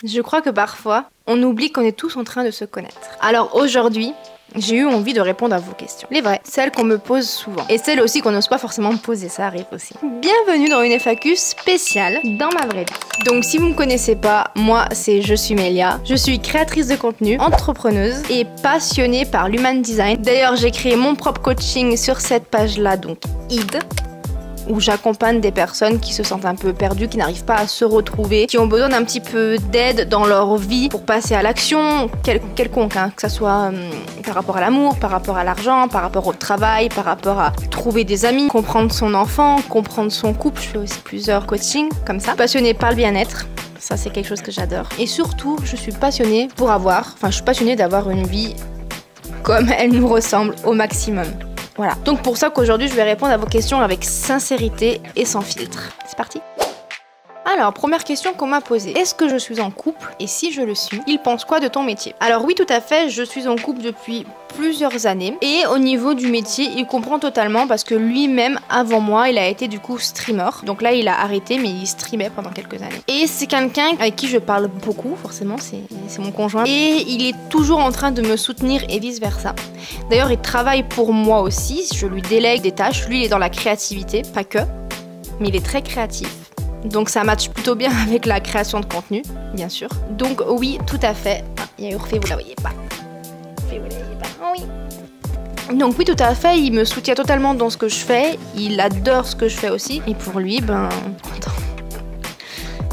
Je crois que parfois, on oublie qu'on est tous en train de se connaître. Alors aujourd'hui, j'ai eu envie de répondre à vos questions. Les vraies, celles qu'on me pose souvent. Et celles aussi qu'on n'ose pas forcément me poser, ça arrive aussi. Bienvenue dans une FAQ spéciale dans ma vraie vie. Donc si vous me connaissez pas, moi je suis Mélia. Je suis créatrice de contenu, entrepreneuse et passionnée par l'human design. D'ailleurs j'ai créé mon propre coaching sur cette page-là, donc ID, où j'accompagne des personnes qui se sentent un peu perdues, qui n'arrivent pas à se retrouver, qui ont besoin d'un petit peu d'aide dans leur vie pour passer à l'action, quelconque, hein, que ça soit par rapport à l'amour, par rapport à l'argent, par rapport au travail, par rapport à trouver des amis, comprendre son enfant, comprendre son couple. Je fais aussi plusieurs coachings comme ça. Passionnée par le bien-être. Ça, c'est quelque chose que j'adore. Et surtout, je suis passionnée je suis passionnée d'avoir une vie comme elle nous ressemble au maximum. Voilà, donc pour ça qu'aujourd'hui je vais répondre à vos questions avec sincérité et sans filtre. C'est parti. Alors, première question qu'on m'a posée. Est-ce que je suis en couple? Et si je le suis, il pense quoi de ton métier? Alors oui, tout à fait, je suis en couple depuis plusieurs années. Et au niveau du métier, il comprend totalement parce que lui-même, avant moi, il a été du coup streamer. Donc là, il a arrêté, mais il streamait pendant quelques années. Et c'est quelqu'un avec qui je parle beaucoup, forcément, c'est mon conjoint. Et il est toujours en train de me soutenir et vice-versa. D'ailleurs, il travaille pour moi aussi, je lui délègue des tâches. Lui, il est dans la créativité, pas que, mais il est très créatif. Donc ça matche plutôt bien avec la création de contenu, bien sûr. Donc oui, tout à fait. Ah, il y a Urfé, vous la voyez pas. Urfé, vous la voyez pas. Oh oui. Donc oui, tout à fait, il me soutient totalement dans ce que je fais. Il adore ce que je fais aussi. Et pour lui, content.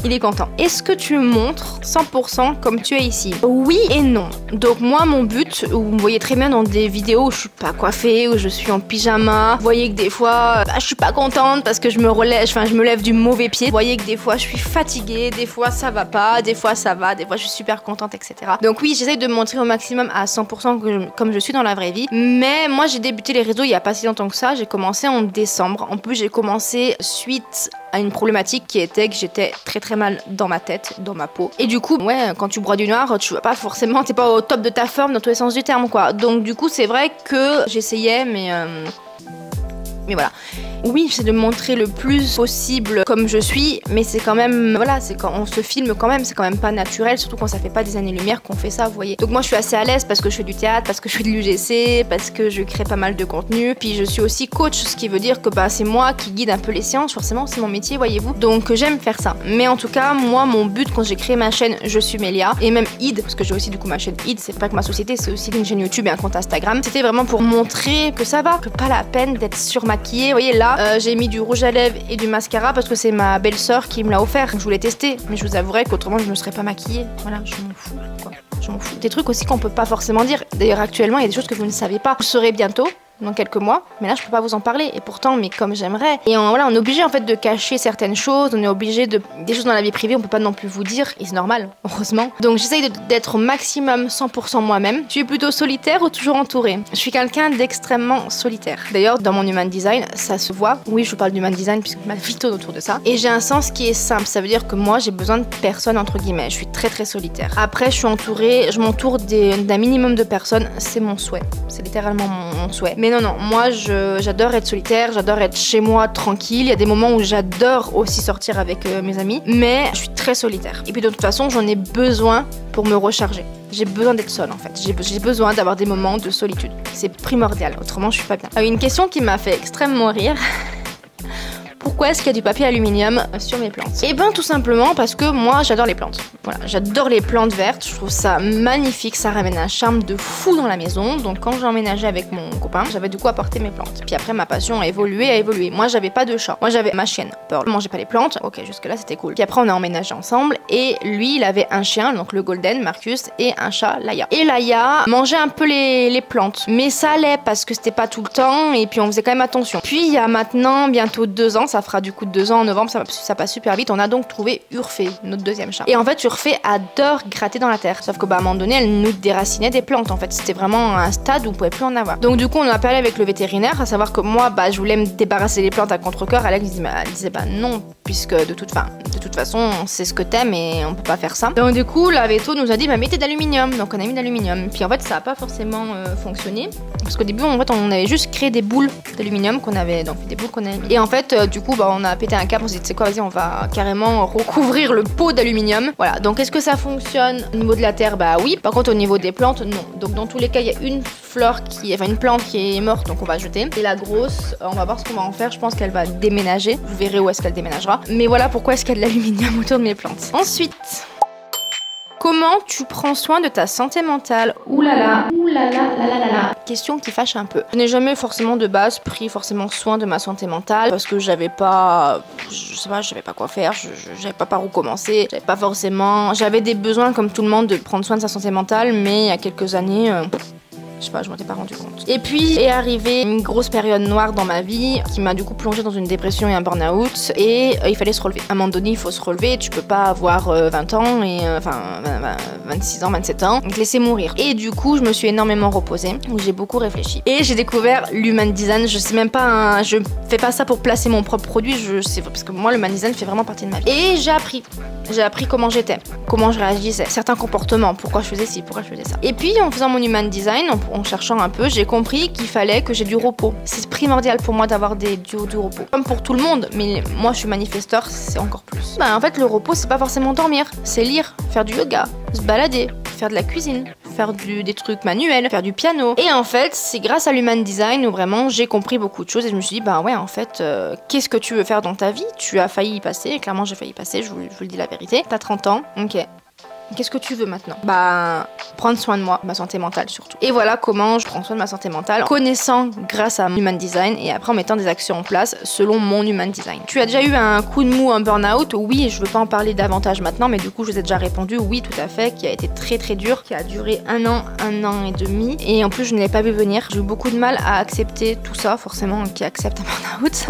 Il est content. Est-ce que tu montres 100% comme tu es ici? Oui et non. Donc moi, mon but, vous me voyez très bien dans des vidéos où je suis pas coiffée, où je suis en pyjama. Vous voyez que des fois, je suis pas contente parce que je me lève du mauvais pied. Vous voyez que des fois, je suis fatiguée, des fois ça va pas, des fois ça va, des fois je suis super contente, etc. Donc oui, j'essaye de me montrer au maximum à 100% comme je suis dans la vraie vie. Mais moi, j'ai débuté les réseaux il y a pas si longtemps que ça. J'ai commencé en décembre. En plus, j'ai commencé suite à une problématique qui était que j'étais très mal dans ma tête, dans ma peau. Et du coup, ouais, quand tu bois du noir, tu vas pas forcément, t'es pas au top de ta forme dans tous les sens du terme, quoi. Donc du coup, c'est vrai que j'essayais, mais voilà. Oui, j'essaie de me montrer le plus possible comme je suis, mais c'est quand même, voilà, c'est quand on se filme quand même, c'est quand même pas naturel, surtout quand ça fait pas des années-lumière qu'on fait ça, vous voyez. Donc moi je suis assez à l'aise parce que je fais du théâtre, parce que je fais de l'UGC, parce que je crée pas mal de contenu, puis je suis aussi coach, ce qui veut dire que c'est moi qui guide un peu les séances, forcément c'est mon métier, voyez-vous. Donc j'aime faire ça. Mais en tout cas, moi mon but quand j'ai créé ma chaîne Je suis Mélia, et même ID, parce que j'ai aussi du coup ma chaîne ID, c'est pas que ma société, c'est aussi une chaîne YouTube et un compte Instagram, c'était vraiment pour montrer que ça va, que pas la peine d'être surmaquillée, vous voyez là. J'ai mis du rouge à lèvres et du mascara parce que c'est ma belle-sœur qui me l'a offert. Je voulais tester, mais je vous avouerai qu'autrement je ne me serais pas maquillée. Voilà, je m'en fous, quoi. Je m'en fous. Des trucs aussi qu'on peut pas forcément dire. D'ailleurs, actuellement, il y a des choses que vous ne savez pas. Vous saurez bientôt, dans quelques mois, mais là je peux pas vous en parler. Et pourtant, mais comme j'aimerais. Et on est obligé en fait de cacher certaines choses. On est obligé de des choses dans la vie privée, on peut pas non plus vous dire. Et c'est normal, heureusement. Donc j'essaye d'être au maximum 100% moi-même. Tu es plutôt solitaire ou toujours entourée? Je suis quelqu'un d'extrêmement solitaire. D'ailleurs, dans mon human design, ça se voit. Oui, je vous parle d'human design puisque ma vie tourne autour de ça. Et j'ai un sens qui est simple. Ça veut dire que moi, j'ai besoin de personne entre guillemets. Je suis très solitaire. Après, je m'entoure d'un minimum de personnes. C'est mon souhait. C'est littéralement mon souhait. Mais non, moi j'adore être solitaire, j'adore être chez moi tranquille. Il y a des moments où j'adore aussi sortir avec mes amis, mais je suis très solitaire. Et puis de toute façon, j'en ai besoin pour me recharger. J'ai besoin d'être seule en fait. J'ai besoin d'avoir des moments de solitude. C'est primordial, autrement je suis pas bien. Une question qui m'a fait extrêmement rire. Pourquoi est-ce qu'il y a du papier aluminium sur mes plantes? Eh ben tout simplement parce que moi j'adore les plantes. Voilà, j'adore les plantes vertes, je trouve ça magnifique, ça ramène un charme de fou dans la maison. Donc quand j'ai emménagé avec mon copain, j'avais du coup apporté mes plantes. Puis après ma passion a évolué. Moi j'avais pas de chat, moi j'avais ma chienne Pearl. Mangeait pas les plantes, ok jusque là c'était cool. Puis après on a emménagé ensemble et lui il avait un chien, donc le Golden, Marcus, et un chat, Laïa. Et Laïa mangeait un peu les plantes, mais ça allait parce que c'était pas tout le temps et puis on faisait quand même attention. Puis il y a maintenant bientôt 2 ans, ça fera du coup 2 ans en novembre, ça passe super vite. On a donc trouvé Urfé, notre deuxième chat. Et en fait, Urfé adore gratter dans la terre. Sauf que à un moment donné, elle nous déracinait des plantes. En fait, c'était vraiment un stade où on pouvait plus en avoir. Donc du coup, on a parlé avec le vétérinaire, à savoir que moi, je voulais me débarrasser des plantes à contre-cœur. Alex disait non, puisque de toute façon, c'est ce que t'aimes et on peut pas faire ça. Donc du coup, la véto nous a dit mettez d'aluminium. Donc on a mis d'aluminium. Puis en fait, ça a pas forcément fonctionné parce qu'au début, en fait, on avait juste créé des boules d'aluminium qu'on avait, donc des boules qu'on avait mis. Et en fait, du coup, bah, on a pété un câble, on s'est dit, tu sais quoi, vas-y, on va carrément recouvrir le pot d'aluminium. Voilà, donc est-ce que ça fonctionne au niveau de la terre? Bah oui. Par contre, au niveau des plantes, non. Donc dans tous les cas, il y a une plante qui est morte, donc on va jeter. Et la grosse, on va voir ce qu'on va en faire. Je pense qu'elle va déménager. Vous verrez où est-ce qu'elle déménagera. Mais voilà pourquoi est-ce qu'il y a de l'aluminium autour de mes plantes. Ensuite, comment tu prends soin de ta santé mentale? Ouh là là, ouh là là, là là là là. Question qui fâche un peu. Je n'ai jamais forcément de base pris forcément soin de ma santé mentale parce que j'avais pas, je sais pas, je savais pas quoi faire, j'avais pas par où commencer, j'avais des besoins comme tout le monde de prendre soin de sa santé mentale, mais il y a quelques années, je sais pas, je m'en étais pas rendu compte. Et puis est arrivée une grosse période noire dans ma vie qui m'a du coup plongée dans une dépression et un burn-out et il fallait se relever. À un moment donné, il faut se relever, tu peux pas avoir 20 ans et 26 ans, 27 ans, te laisser mourir. Et du coup, je me suis énormément reposée, où j'ai beaucoup réfléchi. Et j'ai découvert l'human design, je sais même pas, je fais pas ça pour placer mon propre produit, je sais parce que moi l'human design fait vraiment partie de ma vie. Et j'ai appris comment j'étais, comment je réagissais, certains comportements, pourquoi je faisais ci, pourquoi je faisais ça. Et puis en faisant mon human design, en cherchant un peu, j'ai compris qu'il fallait que j'ai du repos. C'est primordial pour moi d'avoir du repos. Comme pour tout le monde, mais moi je suis manifesteur, c'est encore plus. Bah en fait le repos c'est pas forcément dormir, c'est lire, faire du yoga, se balader, faire de la cuisine, faire des trucs manuels, faire du piano. Et en fait c'est grâce à l'human design où vraiment j'ai compris beaucoup de choses et je me suis dit bah ouais en fait qu'est-ce que tu veux faire dans ta vie? Tu as failli y passer, et clairement j'ai failli y passer, je vous le dis la vérité. T'as 30 ans, ok. Qu'est-ce que tu veux maintenant? Bah, prendre soin de moi, ma santé mentale surtout. Et voilà comment je prends soin de ma santé mentale, connaissant grâce à mon human design et après en mettant des actions en place selon mon human design. Tu as déjà eu un coup de mou, un burn-out? Oui, je veux pas en parler davantage maintenant, mais du coup je vous ai déjà répondu oui tout à fait, qui a été très très dur, qui a duré un an et demi. Et en plus je ne l'ai pas vu venir. J'ai eu beaucoup de mal à accepter tout ça, forcément qui accepte un burn-out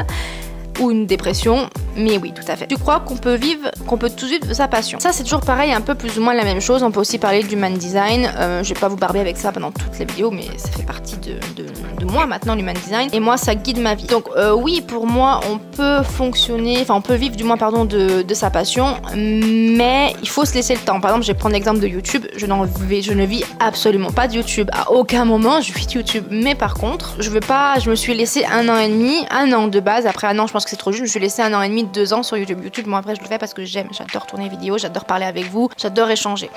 ou une dépression, mais oui, tout à fait. Tu crois qu'on peut tous vivre de sa passion? Ça, c'est toujours pareil, un peu plus ou moins la même chose. On peut aussi parler du human design. Je vais pas vous barber avec ça pendant toutes les vidéos, mais ça fait partie de moi maintenant, l'human design. Et moi, ça guide ma vie. Donc, oui, pour moi, on peut on peut vivre du moins, pardon, de sa passion, mais il faut se laisser le temps. Par exemple, je vais prendre l'exemple de YouTube. Je ne vis absolument pas de YouTube. À aucun moment, je vis de YouTube. Mais par contre, je me suis laissé un an de base. Après un an, je pense que c'est trop juste. Je me suis laissé 1 an et demi, 2 ans sur YouTube. Moi après je le fais parce que j'adore tourner vidéo, j'adore parler avec vous, j'adore échanger.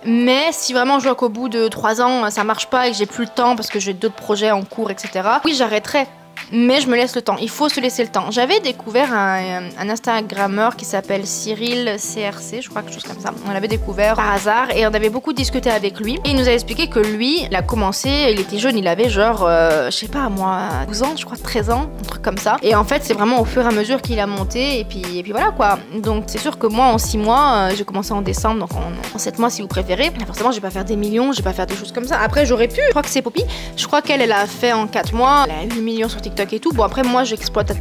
Mais si vraiment je vois qu'au bout de 3 ans ça marche pas et que j'ai plus le temps parce que j'ai d'autres projets en cours, etc. Oui, j'arrêterai. Mais je me laisse le temps, il faut se laisser le temps. J'avais découvert un Instagrammeur qui s'appelle Cyril CRC, je crois, quelque chose comme ça. On l'avait découvert par hasard et on avait beaucoup discuté avec lui. Et il nous a expliqué que lui, il a commencé, il était jeune, il avait genre, je sais pas moi, 12 ans, je crois, 13 ans, un truc comme ça. Et en fait, c'est vraiment au fur et à mesure qu'il a monté et puis voilà quoi. Donc c'est sûr que moi, en 6 mois, j'ai commencé en décembre, donc en 7 mois si vous préférez. Forcément, je vais pas faire des millions, je vais pas faire des choses comme ça. Après, j'aurais pu, je crois que c'est Poppy. Je crois qu'elle a fait en 4 mois, elle a 8 millions sur TikTok et tout. Bon après moi j'exploite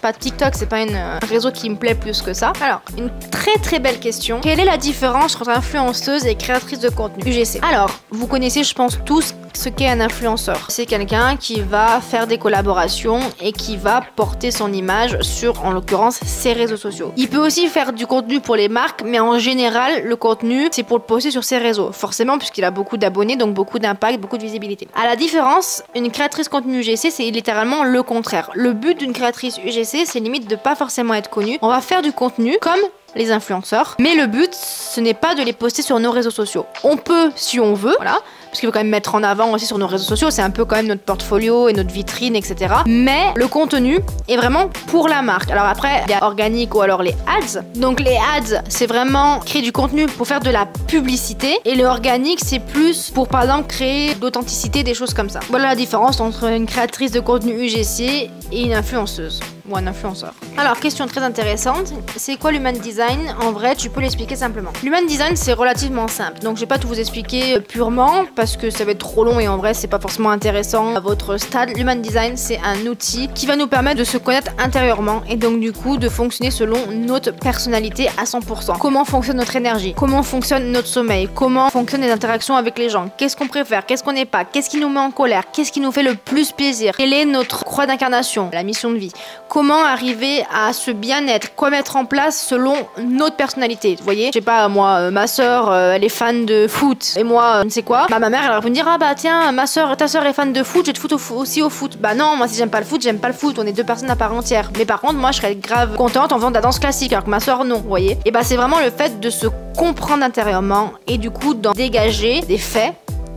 pas TikTok, c'est pas un réseau qui me plaît plus que ça. Alors, une très très belle question. Quelle est la différence entre influenceuse et créatrice de contenu UGC? Alors, vous connaissez je pense tous ce qu'est un influenceur. C'est quelqu'un qui va faire des collaborations et qui va porter son image sur, en l'occurrence, ses réseaux sociaux. Il peut aussi faire du contenu pour les marques, mais en général, le contenu, c'est pour le poster sur ses réseaux. Forcément, puisqu'il a beaucoup d'abonnés, donc beaucoup d'impact, beaucoup de visibilité. À la différence, une créatrice contenu UGC, c'est littéralement le contraire. Le but d'une créatrice UGC, c'est limite de pas forcément être connue. On va faire du contenu comme les influenceurs, mais le but, ce n'est pas de les poster sur nos réseaux sociaux. On peut, si on veut, voilà, parce qu'il faut quand même mettre en avant aussi sur nos réseaux sociaux, c'est un peu quand même notre portfolio et notre vitrine, etc. Mais le contenu est vraiment pour la marque. Alors après, il y a organique ou alors les ads. Donc les ads, c'est vraiment créer du contenu pour faire de la publicité, et le organique, c'est plus pour, par exemple, créer de l'authenticité, des choses comme ça. Voilà la différence entre une créatrice de contenu UGC et une influenceuse. Ou un influenceur. Alors, question très intéressante, c'est quoi l'human design? En vrai, tu peux l'expliquer simplement. L'human design, c'est relativement simple, donc je vais pas tout vous expliquer purement parce que ça va être trop long et en vrai, c'est pas forcément intéressant à votre stade. L'human design, c'est un outil qui va nous permettre de se connaître intérieurement et donc du coup de fonctionner selon notre personnalité à 100%. Comment fonctionne notre énergie? Comment fonctionne notre sommeil? Comment fonctionnent les interactions avec les gens? Qu'est-ce qu'on préfère? Qu'est-ce qu'on n'est pas? Qu'est-ce qui nous met en colère? Qu'est-ce qui nous fait le plus plaisir? Quelle est notre croix d'incarnation? La mission de vie? comment arriver à ce bien-être, quoi mettre en place selon notre personnalité. Vous voyez, je sais pas, moi, ma soeur, elle est fan de foot, et moi, je ne sais quoi. Bah, ma mère, elle va me dire, ah bah tiens, ta soeur est fan de foot, je vais te foutre aussi au foot. Bah non, moi si j'aime pas le foot, j'aime pas le foot. On est deux personnes à part entière. Mais par contre, moi, je serais grave contente en faisant de la danse classique, alors que ma soeur, non, vous voyez. Et bah c'est vraiment le fait de se comprendre intérieurement et du coup d'en dégager des faits,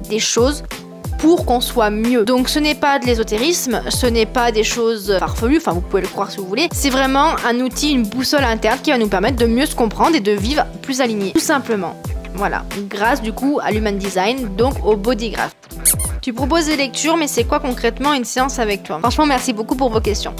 des choses pour qu'on soit mieux. Donc ce n'est pas de l'ésotérisme, ce n'est pas des choses farfelues, enfin vous pouvez le croire si vous voulez. C'est vraiment un outil, une boussole interne qui va nous permettre de mieux se comprendre et de vivre plus alignés. Tout simplement. Voilà, grâce du coup à l'Human Design, donc au Bodygraph. Tu proposes des lectures, mais c'est quoi concrètement une séance avec toi? Franchement, merci beaucoup pour vos questions.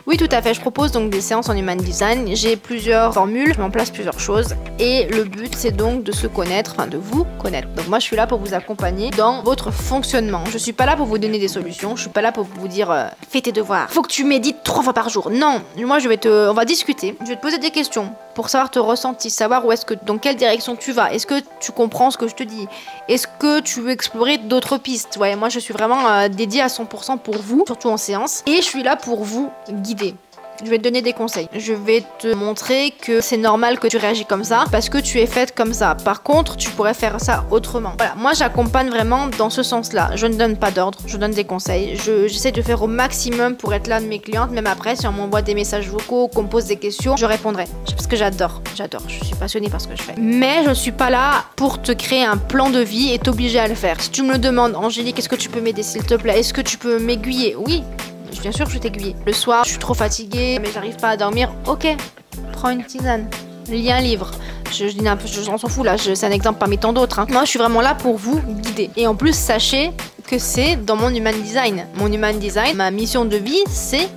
Oui, tout à fait, je propose donc des séances en Human Design. J'ai plusieurs formules, je mets en place plusieurs choses. Et le but, c'est donc de se connaître, enfin de vous connaître. Donc moi, je suis là pour vous accompagner dans votre fonctionnement. Je suis pas là pour vous donner des solutions. Je suis pas là pour vous dire fais tes devoirs. Faut que tu médites 3 fois par jour. Non, moi, on va discuter. Je vais te poser des questions pour savoir te ressentir, savoir dans quelle direction tu vas. Est-ce que tu comprends ce que je te dis? Est-ce que tu veux explorer d'autres pistes? Ouais, moi, je suis vraiment dédiée à 100% pour vous, surtout en séance. Et je suis là pour vous guider. Je vais te donner des conseils. Je vais te montrer que c'est normal que tu réagis comme ça parce que tu es faite comme ça. Par contre, tu pourrais faire ça autrement. Voilà, moi j'accompagne vraiment dans ce sens-là. Je ne donne pas d'ordre, je donne des conseils. J'essaie de faire au maximum pour être là de mes clientes. Même après, si on m'envoie des messages vocaux, qu'on me pose des questions, je répondrai. Parce que j'adore. Je suis passionnée par ce que je fais. Mais je ne suis pas là pour te créer un plan de vie et t'obliger à le faire. Si tu me le demandes, Angélique, est-ce que tu peux m'aider s'il te plaît? Est-ce que tu peux m'aiguiller? Oui. Bien sûr, je vais t'aiguiller. Le soir, je suis trop fatiguée, mais j'arrive pas à dormir. Ok, prends une tisane, lis un livre. On s'en fout là, c'est un exemple parmi tant d'autres. Hein. Moi, je suis vraiment là pour vous guider. Et en plus, sachez que c'est dans mon Human Design. Mon Human Design, ma mission de vie, c'est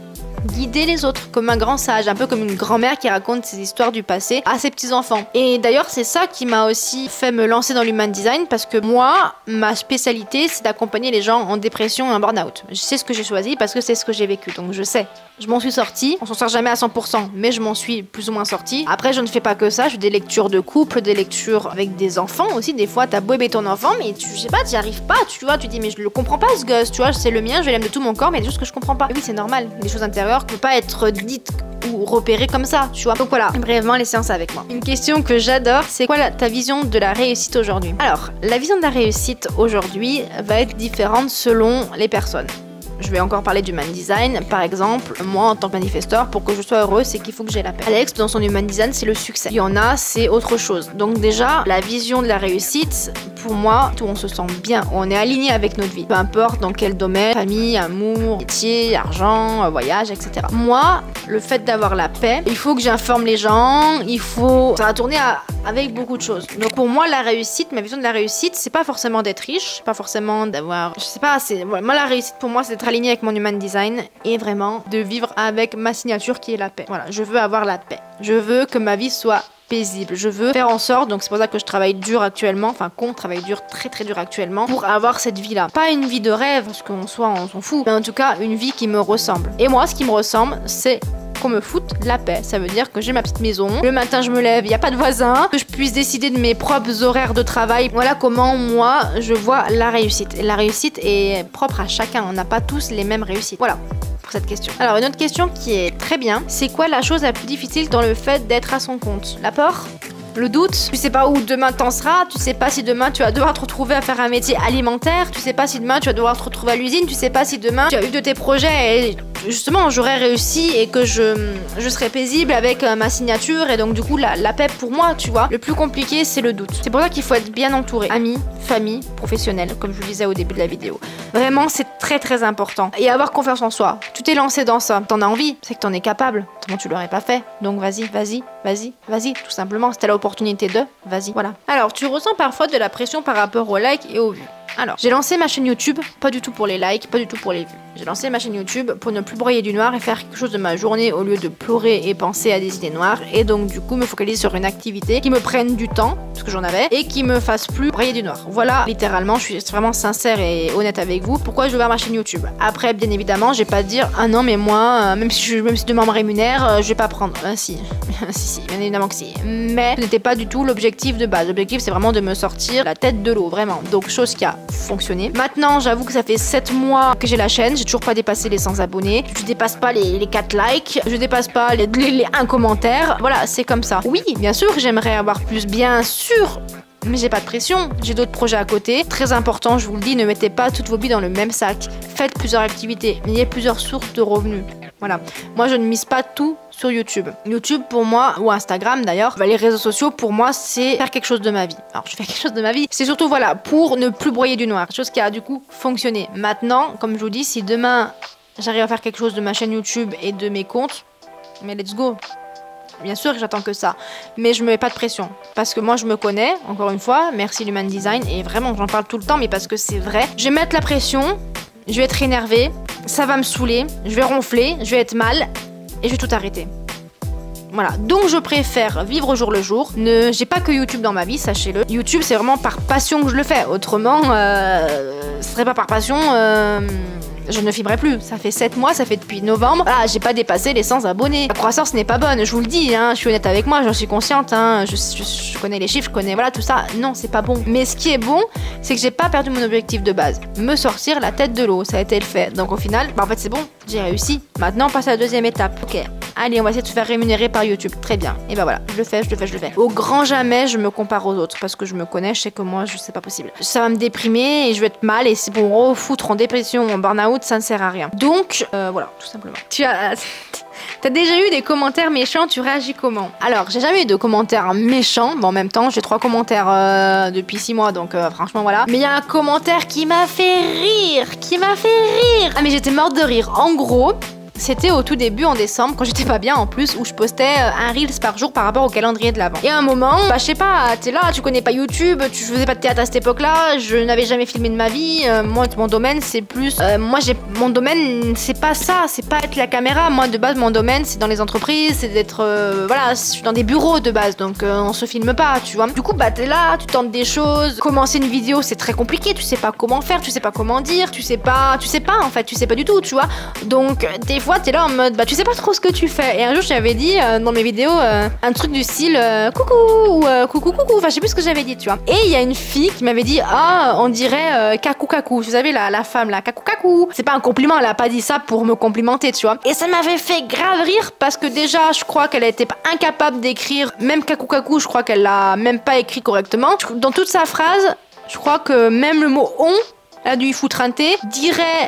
guider les autres, comme un grand sage, un peu comme une grand-mère qui raconte ses histoires du passé à ses petits-enfants. Et d'ailleurs, c'est ça qui m'a aussi fait me lancer dans l'Human Design, parce que moi, ma spécialité, c'est d'accompagner les gens en dépression et en burn-out. Je sais ce que j'ai choisi parce que c'est ce que j'ai vécu, donc je sais. Je m'en suis sortie, on s'en sort jamais à 100%, mais je m'en suis plus ou moins sortie. Après, je ne fais pas que ça, je fais des lectures de couple, des lectures avec des enfants aussi. Des fois, t'as beau aimer ton enfant, mais je sais pas, t'y arrives pas, tu vois, tu dis, mais je le comprends pas ce gosse, tu vois, c'est le mien, je l'aime de tout mon corps, mais il y a des choses que je comprends pas. Et oui, c'est normal, des choses intérieures ne peuvent pas être dites ou repérées comme ça, tu vois. Donc voilà, brièvement les séances avec moi. Une question que j'adore, c'est quoi ta vision de la réussite aujourd'hui? Alors, la vision de la réussite aujourd'hui va être différente selon les personnes. Je vais encore parler d'Human Design. Par exemple, moi en tant que manifesteur, pour que je sois heureuse, c'est qu'il faut que j'ai la paix. Alex, dans son Human Design, c'est le succès. Il y en a, c'est autre chose. Donc déjà, la vision de la réussite, pour moi, où on se sent bien, où on est aligné avec notre vie. Peu importe dans quel domaine, famille, amour, métier, argent, voyage, etc. Moi, le fait d'avoir la paix, il faut que j'informe les gens, ça va tourner avec beaucoup de choses. Donc pour moi, la réussite, ma vision de la réussite, c'est pas forcément d'être riche, pas forcément d'avoir... Je sais pas, moi la réussite pour moi, c'est d'être aligné avec mon Human Design et vraiment de vivre avec ma signature qui est la paix. Voilà, je veux avoir la paix. Je veux que ma vie soit paisible. Je veux faire en sorte, donc c'est pour ça que je travaille dur actuellement, enfin qu'on travaille dur, très très dur actuellement, pour avoir cette vie-là. Pas une vie de rêve, parce qu'on s'en fout, mais en tout cas une vie qui me ressemble. Et moi, ce qui me ressemble, c'est qu'on me foute la paix. Ça veut dire que j'ai ma petite maison, le matin je me lève, il n'y a pas de voisins, que je puisse décider de mes propres horaires de travail. Voilà comment moi je vois la réussite. Et la réussite est propre à chacun, on n'a pas tous les mêmes réussites. Voilà pour cette question. Alors une autre question qui est très bien, c'est quoi la chose la plus difficile dans le fait d'être à son compte? La peur? Le doute, tu sais pas où demain t'en seras, tu sais pas si demain tu vas devoir te retrouver à faire un métier alimentaire, tu sais pas si demain tu vas devoir te retrouver à l'usine, tu sais pas si demain tu as eu de tes projets et justement j'aurais réussi et que je serais paisible avec ma signature et donc du coup la paix pour moi, tu vois. Le plus compliqué c'est le doute. C'est pour ça qu'il faut être bien entouré. Amis, famille, professionnels, comme je le disais au début de la vidéo. Vraiment c'est très très important. Et avoir confiance en soi. Tu t'es lancé dans ça, t'en as envie, c'est que t'en es capable. Autrement tu l'aurais pas fait. Donc vas-y, tout simplement. C'était l'opportunité de, vas-y, voilà. Alors, tu ressens parfois de la pression par rapport aux likes et aux vues. Alors, j'ai lancé ma chaîne YouTube, pas du tout pour les likes, pas du tout pour les vues. J'ai lancé ma chaîne YouTube pour ne plus broyer du noir et faire quelque chose de ma journée au lieu de pleurer et penser à des idées noires. Et donc, du coup, me focaliser sur une activité qui me prenne du temps, parce que j'en avais, et qui me fasse plus broyer du noir. Voilà, littéralement, je suis vraiment sincère et honnête avec vous. Pourquoi j'ai ouvert ma chaîne YouTube? Après, bien évidemment, je vais pas dire, ah non, mais moi, même si demain on me rémunère, je vais pas prendre. Si, si, bien évidemment que si. Mais ce n'était pas du tout l'objectif de base. L'objectif, c'est vraiment de me sortir la tête de l'eau, vraiment. Donc, chose qui a fonctionné. Maintenant, j'avoue que ça fait 7 mois que j'ai la chaîne, j'ai toujours pas dépassé les 100 abonnés. Je dépasse pas les 4 likes, je dépasse pas les 1 commentaire. Voilà, c'est comme ça. Oui, bien sûr, j'aimerais avoir plus, bien sûr. Mais j'ai pas de pression, j'ai d'autres projets à côté. Très important, je vous le dis, ne mettez pas toutes vos billes dans le même sac. Faites plusieurs activités, ayez plusieurs sources de revenus. Voilà. Moi, je ne mise pas tout sur YouTube. YouTube, pour moi, ou Instagram d'ailleurs, les réseaux sociaux, pour moi, c'est faire quelque chose de ma vie. Alors, je fais quelque chose de ma vie. C'est surtout, voilà, pour ne plus broyer du noir. Chose qui a, du coup, fonctionné. Maintenant, comme je vous dis, si demain, j'arrive à faire quelque chose de ma chaîne YouTube et de mes comptes, mais let's go. Bien sûr que j'attends que ça, mais je me mets pas de pression. Parce que moi je me connais, encore une fois, merci l'Human Design, et vraiment j'en parle tout le temps, mais parce que c'est vrai. Je vais mettre la pression, je vais être énervée, ça va me saouler, je vais ronfler, je vais être mal, et je vais tout arrêter. Voilà, donc je préfère vivre au jour le jour. J'ai pas que YouTube dans ma vie, sachez-le. YouTube, c'est vraiment par passion que je le fais. Autrement, ce serait pas par passion... je ne filmerai plus. Ça fait 7 mois, ça fait depuis novembre. Voilà, j'ai pas dépassé les 100 abonnés. La croissance n'est pas bonne, je vous le dis, hein, je suis honnête avec moi, j'en suis consciente, hein, je connais les chiffres, je connais, voilà, tout ça. Non, c'est pas bon. Mais ce qui est bon, c'est que j'ai pas perdu mon objectif de base. Me sortir la tête de l'eau, ça a été le fait. Donc au final, en fait, c'est bon, j'ai réussi. Maintenant, on passe à la deuxième étape. Ok, allez, on va essayer de se faire rémunérer par YouTube. Très bien. Et ben voilà, je le fais. Au grand jamais, je me compare aux autres parce que je me connais, je sais que moi, c'est pas possible. Ça va me déprimer et je vais être mal et c'est pour me refoutre en dépression, en burn-out, ça ne sert à rien. Donc, voilà, tout simplement. T'as déjà eu des commentaires méchants, tu réagis comment? Alors, j'ai jamais eu de commentaires méchants, mais en même temps, j'ai 3 commentaires depuis 6 mois, donc franchement, voilà. Mais il y a un commentaire qui m'a fait rire, Ah, mais j'étais morte de rire. En gros... C'était au tout début en décembre, quand j'étais pas bien en plus, où je postais un Reels par jour par rapport au calendrier de l'Avent. Et à un moment, bah je sais pas, t'es là, tu connais pas YouTube, tu faisais pas de théâtre à cette époque-là, je n'avais jamais filmé de ma vie, moi mon domaine c'est plus... mon domaine c'est pas ça, c'est pas être la caméra, moi de base mon domaine c'est dans les entreprises, c'est d'être... voilà, je suis dans des bureaux de base, donc on se filme pas, tu vois. Du coup bah t'es là, tu tentes des choses, commencer une vidéo c'est très compliqué, tu sais pas comment faire, tu sais pas comment dire, tu sais pas en fait, tu sais pas du tout, tu vois. Donc des fois t'es là en mode bah tu sais pas trop ce que tu fais. Et un jour j'avais dit dans mes vidéos un truc du style coucou ou coucou, enfin je sais plus ce que j'avais dit, tu vois. Et il y a une fille qui m'avait dit ah on dirait kakou, vous savez la femme là, kakou. C'est pas un compliment, elle a pas dit ça pour me complimenter, tu vois. Et ça m'avait fait grave rire parce que déjà je crois qu'elle était incapable d'écrire, même kakou, je crois qu'elle l'a même pas écrit correctement. Dans toute sa phrase, je crois que même le mot on, elle a dû y foutre un T.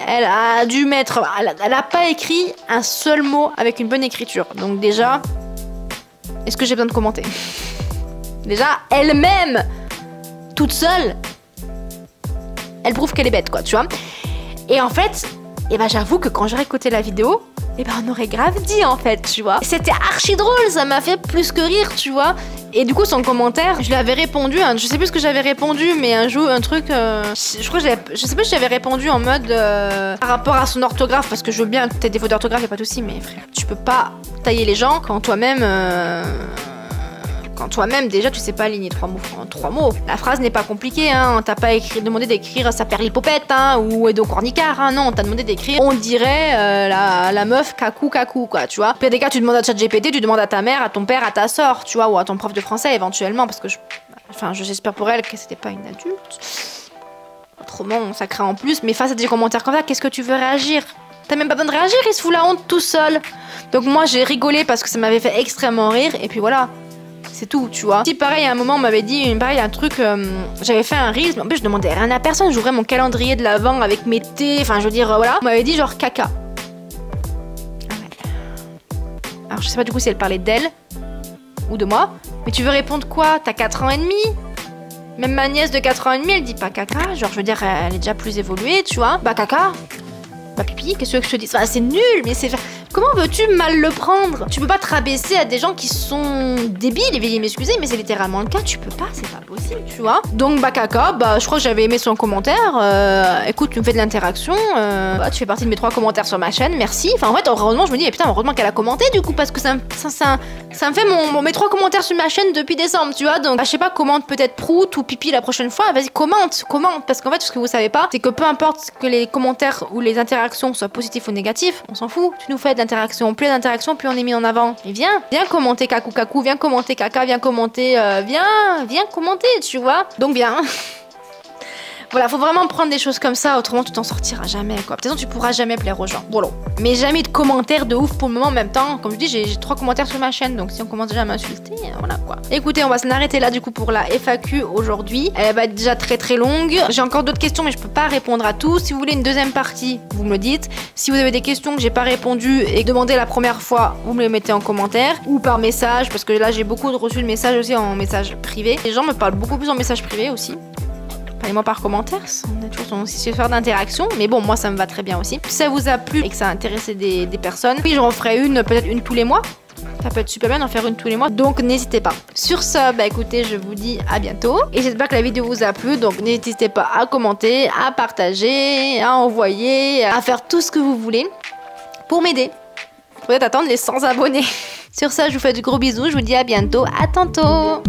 Elle a dû mettre... Elle a pas écrit un seul mot avec une bonne écriture. Donc déjà, est-ce que j'ai besoin de commenter? Déjà, elle-même, toute seule, elle prouve qu'elle est bête, quoi, tu vois. Et en fait, j'avoue que quand j'aurais écouté la vidéo, on aurait grave dit, en fait, tu vois. C'était archi drôle, ça m'a fait plus que rire, tu vois. Et du coup, son commentaire, je lui avais répondu, je sais plus ce que j'avais répondu, mais un truc, je crois que je sais pas si j'avais répondu en mode par rapport à son orthographe, parce que je veux bien que t'aies des fautes d'orthographe, y'a pas de soucis, mais frère, tu peux pas tailler les gens quand toi-même déjà tu sais pas aligner 3 mots en 3 mots. La phrase n'est pas compliquée, hein. On t'a pas demandé d'écrire sa perlipopette, hein, ou Edo Cornicard, hein. Non, on t'a demandé d'écrire, on dirait la meuf kakou, quoi, tu vois. Puis des cas, tu demandes à ChatGPT, tu demandes à ta mère, à ton père, à ta soeur, tu vois, ou à ton prof de français éventuellement, parce que j'espère pour elle que c'était pas une adulte. Autrement, ça craint en plus, mais face à des commentaires comme ça, qu'est-ce que tu veux réagir? T'as même pas besoin de réagir, il se fout la honte tout seul. Donc moi, j'ai rigolé parce que ça m'avait fait extrêmement rire, et puis voilà. C'est tout, tu vois. Si pareil, à un moment, on m'avait dit, pareil, un truc, j'avais fait un Reels, mais en plus, je demandais rien à personne, j'ouvrais mon calendrier de l'Avent avec mes thés, enfin, je veux dire, voilà. On m'avait dit genre caca. Ah ouais. Alors, je sais pas du coup si elle parlait d'elle ou de moi, mais tu veux répondre quoi? T'as 4 ans et demi? Même ma nièce de 4 ans et demi, elle dit pas caca, genre, je veux dire, elle est déjà plus évoluée, tu vois. Bah, caca. Bah, pipi, qu'est-ce que je te dis? Enfin, c'est nul, mais c'est... Comment veux-tu mal le prendre? Tu peux pas te rabaisser à des gens qui sont débiles, et veuillez m'excuser, mais c'est littéralement le cas, tu peux pas, c'est pas possible, tu vois. Donc bah caca, bah je crois que j'avais aimé son commentaire, écoute, tu me fais de l'interaction, tu fais partie de mes 3 commentaires sur ma chaîne, merci. Enfin en fait, heureusement, je me dis, mais putain, heureusement qu'elle a commenté du coup, parce que ça me fait mes 3 commentaires sur ma chaîne depuis décembre, tu vois. Donc bah, je sais pas, commente peut-être prout ou pipi la prochaine fois, vas-y, commente, parce qu'en fait, ce que vous savez pas, c'est que peu importe que les commentaires ou les interactions soient positifs ou négatifs, on s'en fout, tu nous fais d'interaction, plus d'interaction, plus on est mis en avant. Et viens commenter kakou, viens commenter caca, viens commenter, viens commenter, tu vois. Donc viens. Voilà, faut vraiment prendre des choses comme ça, autrement tu t'en sortiras jamais quoi. Peut-être tu pourras jamais plaire aux gens. Voilà. Mais jamais de commentaires de ouf pour le moment en même temps. Comme je dis, j'ai 3 commentaires sur ma chaîne, donc si on commence déjà à m'insulter, voilà quoi. Écoutez, on va s'en arrêter là du coup pour la FAQ aujourd'hui. Elle va être déjà très longue. J'ai encore d'autres questions mais je peux pas répondre à tout. Si vous voulez une deuxième partie, vous me le dites. Si vous avez des questions que j'ai pas répondu et demandé la première fois, vous me les mettez en commentaire ou par message parce que là j'ai beaucoup reçu de messages aussi en message privé. Les gens me parlent beaucoup plus en message privé aussi. Parlez-moi par commentaire, on a toujours aussi faire d'interaction, mais bon, moi ça me va très bien aussi. Si ça vous a plu et que ça a intéressé des personnes, puis j'en ferai peut-être une tous les mois. Ça peut être super bien d'en faire une tous les mois, donc n'hésitez pas. Sur ce, bah écoutez, je vous dis à bientôt. Et j'espère que la vidéo vous a plu, donc n'hésitez pas à commenter, à partager, à envoyer, à faire tout ce que vous voulez pour m'aider. Peut-être attendre les 100 abonnés. Sur ça, je vous fais de gros bisous, je vous dis à bientôt, à tantôt.